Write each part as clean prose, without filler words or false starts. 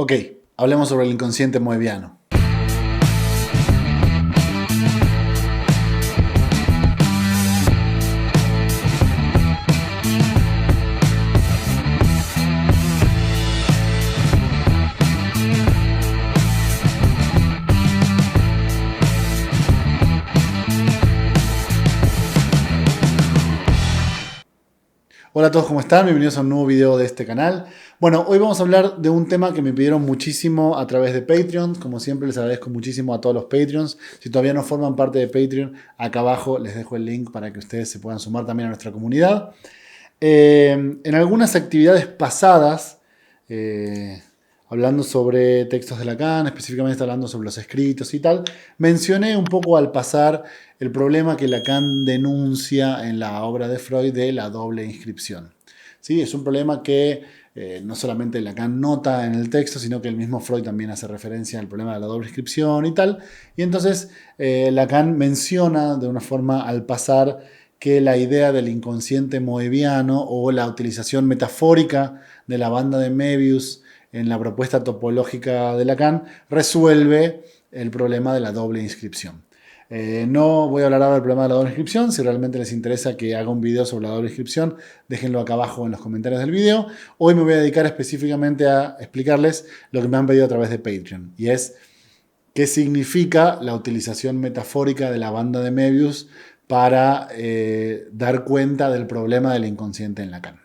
Ok, hablemos sobre el inconsciente moebiano. Hola a todos, ¿cómo están? Bienvenidos a un nuevo video de este canal. Bueno, hoy vamos a hablar de un tema que me pidieron muchísimo a través de Patreon. Como siempre, les agradezco muchísimo a todos los Patreons. Si todavía no forman parte de Patreon, acá abajo les dejo el link para que ustedes se puedan sumar también a nuestra comunidad. En algunas actividades pasadas, hablando sobre textos de Lacan, específicamente hablando sobre los escritos y tal, mencioné un poco al pasar el problema que Lacan denuncia en la obra de Freud de la doble inscripción. ¿Sí? Es un problema que no solamente Lacan nota en el texto, sino que el mismo Freud también hace referencia al problema de la doble inscripción y tal. Y entonces Lacan menciona de una forma al pasar que la idea del inconsciente moebiano o la utilización metafórica de la banda de Möbius en la propuesta topológica de Lacan resuelve el problema de la doble inscripción. No voy a hablar ahora del problema de la doble inscripción. Si realmente les interesa que haga un video sobre la doble inscripción, déjenlo acá abajo en los comentarios del video. Hoy me voy a dedicar específicamente a explicarles lo que me han pedido a través de Patreon, y es qué significa la utilización metafórica de la banda de Möbius para dar cuenta del problema del inconsciente en Lacan.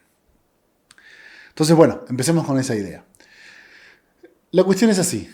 Entonces, bueno, empecemos con esa idea. La cuestión es así.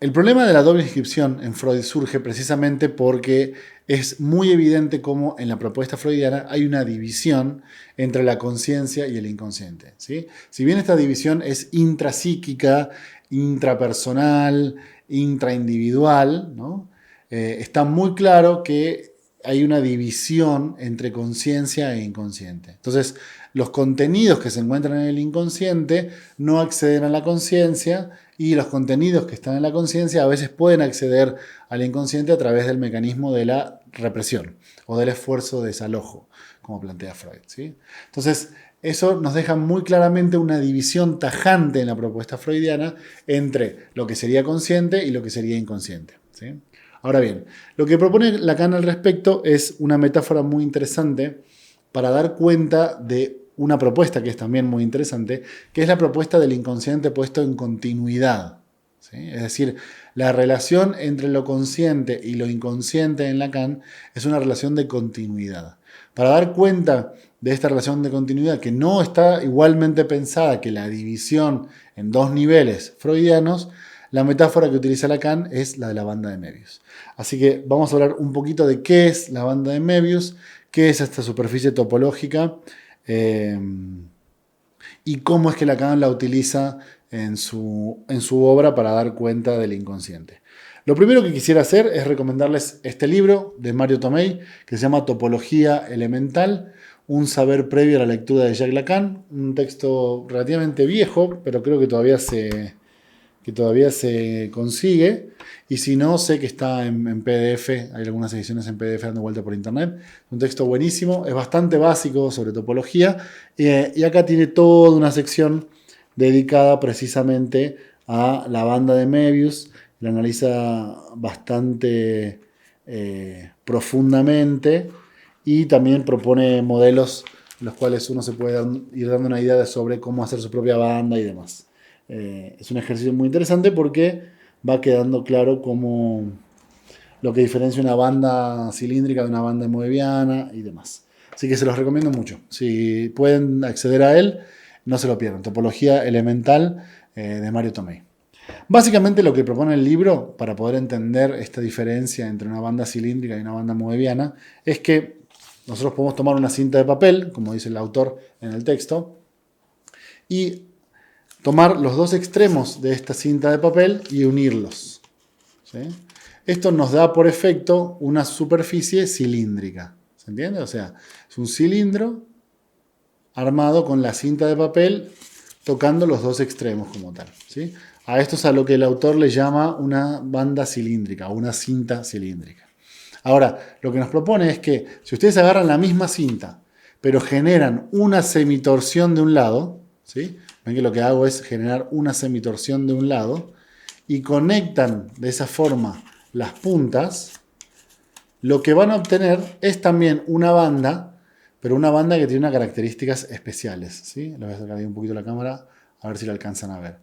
El problema de la doble inscripción en Freud surge precisamente porque es muy evidente cómo en la propuesta freudiana hay una división entre la conciencia y el inconsciente, ¿sí? Si bien esta división es intrapsíquica, intrapersonal, intraindividual, ¿no? Está muy claro que hay una división entre conciencia e inconsciente. Entonces, los contenidos que se encuentran en el inconsciente no acceden a la conciencia, y los contenidos que están en la conciencia a veces pueden acceder al inconsciente a través del mecanismo de la represión o del esfuerzo de desalojo, como plantea Freud, ¿sí? Entonces, eso nos deja muy claramente una división tajante en la propuesta freudiana entre lo que sería consciente y lo que sería inconsciente, ¿sí? Ahora bien, lo que propone Lacan al respecto es una metáfora muy interesante para dar cuenta de una propuesta que es también muy interesante, que es la propuesta del inconsciente puesto en continuidad, ¿sí? Es decir, la relación entre lo consciente y lo inconsciente en Lacan es una relación de continuidad. Para dar cuenta de esta relación de continuidad, que no está igualmente pensada que la división en dos niveles freudianos, la metáfora que utiliza Lacan es la de la banda de Möbius. Así que vamos a hablar un poquito de qué es la banda de Möbius, qué es esta superficie topológica, y cómo es que Lacan la utiliza en su obra para dar cuenta del inconsciente. Lo primero que quisiera hacer es recomendarles este libro de Mario Tomei, que se llama Topología Elemental, un saber previo a la lectura de Jacques Lacan, un texto relativamente viejo, pero creo que todavía se consigue, y si no, sé que está en PDF, hay algunas ediciones en PDF dando vuelta por internet. Un texto buenísimo, es bastante básico sobre topología, y acá tiene toda una sección dedicada precisamente a la banda de Möbius. La analiza bastante profundamente, y también propone modelos en los cuales uno se puede ir dando una idea sobre cómo hacer su propia banda y demás. Es un ejercicio muy interesante porque va quedando claro cómo lo que diferencia una banda cilíndrica de una banda moebiana y demás. Así que se los recomiendo mucho. Si pueden acceder a él, no se lo pierdan. Topología Elemental de Mario Tomei. Básicamente lo que propone el libro para poder entender esta diferencia entre una banda cilíndrica y una banda moebiana es que nosotros podemos tomar una cinta de papel, como dice el autor en el texto, y tomar los dos extremos de esta cinta de papel y unirlos, ¿sí? Esto nos da por efecto una superficie cilíndrica. ¿Se entiende? O sea, es un cilindro armado con la cinta de papel tocando los dos extremos como tal, ¿sí? A esto es a lo que el autor le llama una banda cilíndrica, una cinta cilíndrica. Ahora, lo que nos propone es que si ustedes agarran la misma cinta, pero generan una semitorsión de un lado, ¿sí? Ven que lo que hago es generar una semitorsión de un lado y conectan de esa forma las puntas. Lo que van a obtener es también una banda, pero una banda que tiene unas características especiales, ¿sí? Le voy a acercar ahí un poquito la cámara a ver si la alcanzan a ver.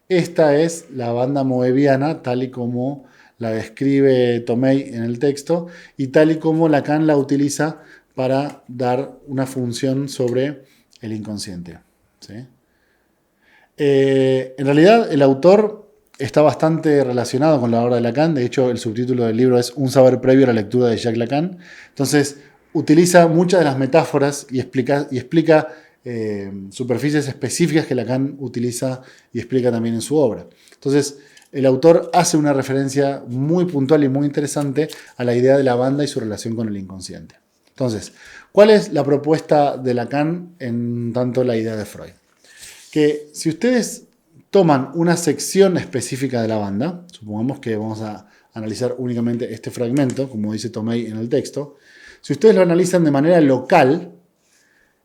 Esta es la banda moebiana, tal y como la describe Tomei en el texto y tal y como Lacan la utiliza para dar una función sobre el inconsciente, ¿sí? En realidad, el autor está bastante relacionado con la obra de Lacan. De hecho, el subtítulo del libro es Un saber previo a la lectura de Jacques Lacan. Entonces, utiliza muchas de las metáforas y explica superficies específicas que Lacan utiliza y explica también en su obra. Entonces, el autor hace una referencia muy puntual y muy interesante a la idea de la banda y su relación con el inconsciente. Entonces, ¿cuál es la propuesta de Lacan en tanto la idea de Freud? Que si ustedes toman una sección específica de la banda, supongamos que vamos a analizar únicamente este fragmento, como dice Tomei en el texto, si ustedes lo analizan de manera local,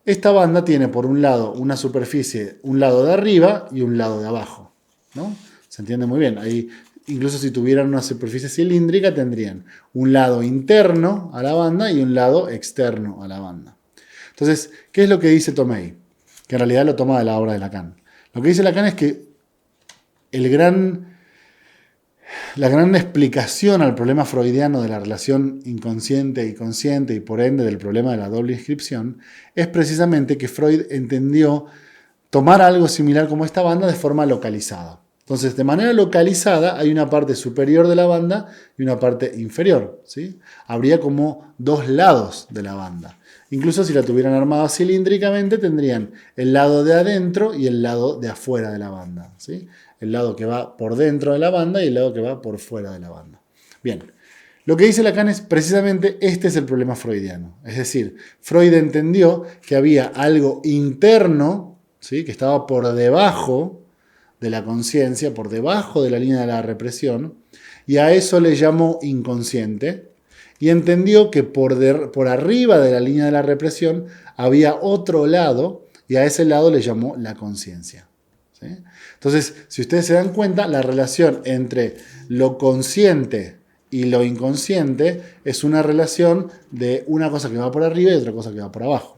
esta banda tiene por un lado una superficie, un lado de arriba y un lado de abajo, ¿no? Se entiende muy bien. Ahí, incluso si tuvieran una superficie cilíndrica, tendrían un lado interno a la banda y un lado externo a la banda. Entonces, ¿qué es lo que dice Tomei? Que en realidad lo toma de la obra de Lacan. Lo que dice Lacan es que la gran explicación al problema freudiano de la relación inconsciente y consciente y por ende del problema de la doble inscripción es precisamente que Freud entendió tomar algo similar como esta banda de forma localizada. Entonces, de manera localizada hay una parte superior de la banda y una parte inferior, ¿sí? Habría como dos lados de la banda. Incluso si la tuvieran armada cilíndricamente, tendrían el lado de adentro y el lado de afuera de la banda, ¿sí? El lado que va por dentro de la banda y el lado que va por fuera de la banda. Bien, lo que dice Lacan es precisamente este es el problema freudiano. Es decir, Freud entendió que había algo interno, ¿sí? Que estaba por debajo de la conciencia, por debajo de la línea de la represión, y a eso le llamó inconsciente, y entendió que por arriba de la línea de la represión había otro lado, y a ese lado le llamó la conciencia, ¿sí? Entonces, si ustedes se dan cuenta, la relación entre lo consciente y lo inconsciente es una relación de una cosa que va por arriba y otra cosa que va por abajo.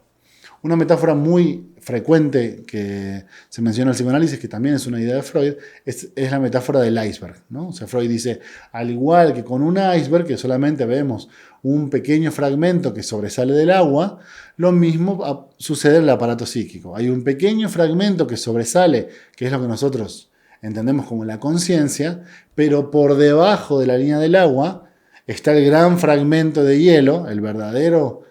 Una metáfora muy frecuente que se menciona en el psicoanálisis, que también es una idea de Freud, es la metáfora del iceberg, ¿no? O sea, Freud dice, al igual que con un iceberg, que solamente vemos un pequeño fragmento que sobresale del agua, lo mismo sucede en el aparato psíquico. Hay un pequeño fragmento que sobresale, que es lo que nosotros entendemos como la conciencia, pero por debajo de la línea del agua está el gran fragmento de hielo, el verdadero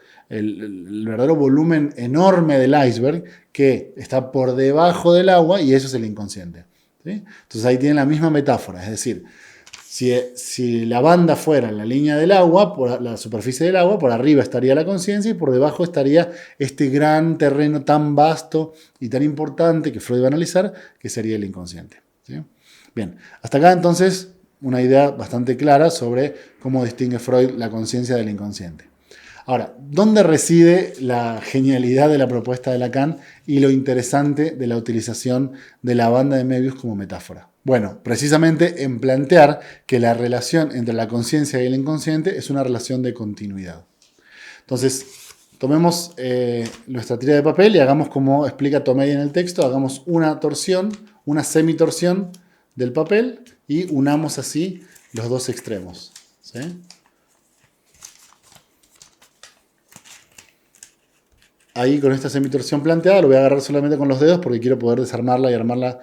volumen enorme del iceberg que está por debajo del agua y eso es el inconsciente, ¿sí? Entonces ahí tienen la misma metáfora, es decir, si la banda fuera en la línea del agua, por la superficie del agua, por arriba estaría la conciencia y por debajo estaría este gran terreno tan vasto y tan importante que Freud va a analizar, que sería el inconsciente, ¿sí? Bien, hasta acá entonces una idea bastante clara sobre cómo distingue Freud la conciencia del inconsciente. Ahora, ¿dónde reside la genialidad de la propuesta de Lacan y lo interesante de la utilización de la banda de Möbius como metáfora? Bueno, precisamente en plantear que la relación entre la conciencia y el inconsciente es una relación de continuidad. Entonces, tomemos nuestra tira de papel y hagamos como explica Tomei en el texto, hagamos una torsión, una semitorsión del papel y unamos así los dos extremos, ¿sí? Ahí con esta semitorsión planteada lo voy a agarrar solamente con los dedos porque quiero poder desarmarla y armarla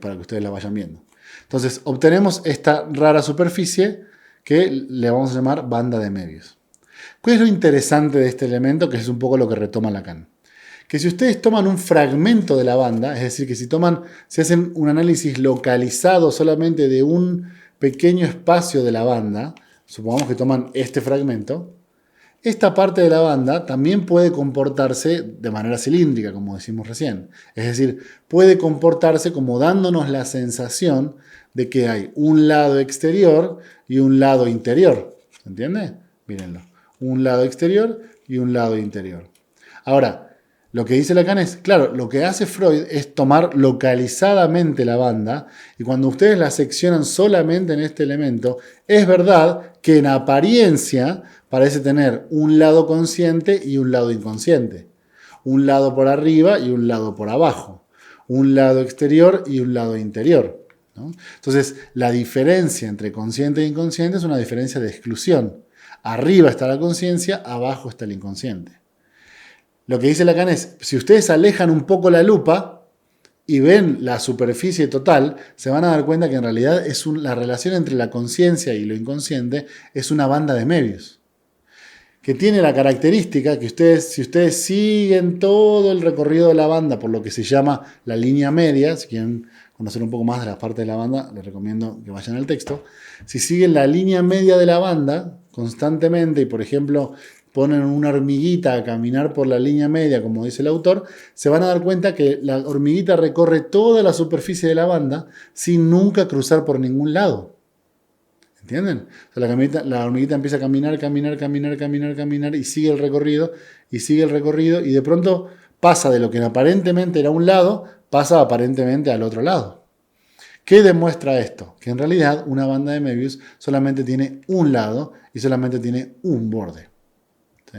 para que ustedes la vayan viendo. Entonces obtenemos esta rara superficie que le vamos a llamar banda de Möbius. ¿Cuál es lo interesante de este elemento? Que es un poco lo que retoma Lacan. Que si ustedes toman un fragmento de la banda, es decir, que si hacen un análisis localizado solamente de un pequeño espacio de la banda, supongamos que toman este fragmento, esta parte de la banda también puede comportarse de manera cilíndrica, como decimos recién. Es decir, puede comportarse como dándonos la sensación de que hay un lado exterior y un lado interior. ¿Se entiende? Mírenlo. Un lado exterior y un lado interior. Ahora, Lo que dice Lacan es, claro, lo que hace Freud es tomar localizadamente la banda y cuando ustedes la seccionan solamente en este elemento, es verdad que en apariencia parece tener un lado consciente y un lado inconsciente. Un lado por arriba y un lado por abajo. Un lado exterior y un lado interior, ¿no? Entonces, la diferencia entre consciente e inconsciente es una diferencia de exclusión. Arriba está la conciencia, abajo está el inconsciente. Lo que dice Lacan es, si ustedes alejan un poco la lupa y ven la superficie total, se van a dar cuenta que en realidad la relación entre la conciencia y lo inconsciente es una banda de Möbius, que tiene la característica que si ustedes siguen todo el recorrido de la banda por lo que se llama la línea media, si quieren conocer un poco más de la parte de la banda, les recomiendo que vayan al texto. Si siguen la línea media de la banda constantemente y, por ejemplo, ponen una hormiguita a caminar por la línea media, como dice el autor, se van a dar cuenta que la hormiguita recorre toda la superficie de la banda sin nunca cruzar por ningún lado. ¿Entienden? O sea, la hormiguita empieza a caminar, caminar, y sigue el recorrido, y de pronto pasa de lo que aparentemente era un lado, pasa aparentemente al otro lado. ¿Qué demuestra esto? Que en realidad una banda de Möbius solamente tiene un lado y solamente tiene un borde. ¿Sí?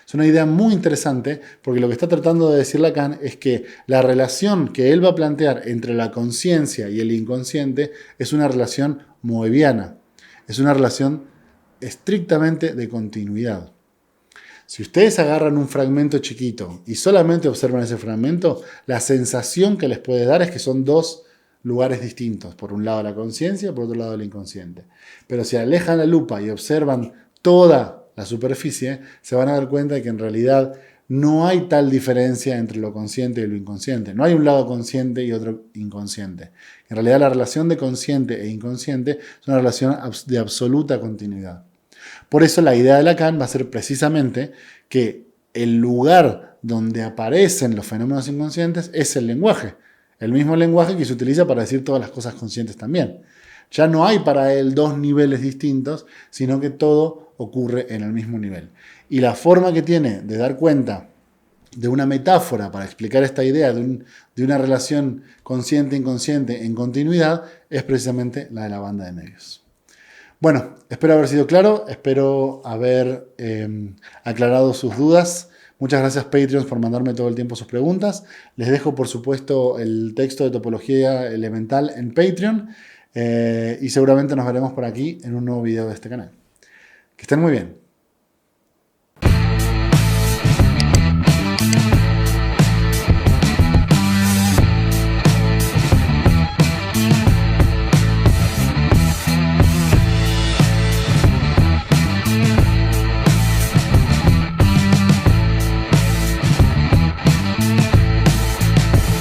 Es una idea muy interesante porque lo que está tratando de decir Lacan es que la relación que él va a plantear entre la conciencia y el inconsciente es una relación moebiana, es una relación estrictamente de continuidad. Si ustedes agarran un fragmento chiquito y solamente observan ese fragmento, la sensación que les puede dar es que son dos lugares distintos. Por un lado la conciencia, por otro lado el inconsciente. Pero si alejan la lupa y observan toda la superficie, se van a dar cuenta de que en realidad no hay tal diferencia entre lo consciente y lo inconsciente. No hay un lado consciente y otro inconsciente. En realidad la relación de consciente e inconsciente es una relación de absoluta continuidad. Por eso la idea de Lacan va a ser precisamente que el lugar donde aparecen los fenómenos inconscientes es el lenguaje. El mismo lenguaje que se utiliza para decir todas las cosas conscientes también. Ya no hay para él dos niveles distintos, sino que todo ocurre en el mismo nivel. Y la forma que tiene de dar cuenta de una metáfora para explicar esta idea de una relación consciente-inconsciente en continuidad es precisamente la de la banda de Möbius. Bueno, espero haber sido claro, espero haber aclarado sus dudas. Muchas gracias Patreons por mandarme todo el tiempo sus preguntas. Les dejo por supuesto el texto de topología elemental en Patreon y seguramente nos veremos por aquí en un nuevo video de este canal. Que estén muy bien.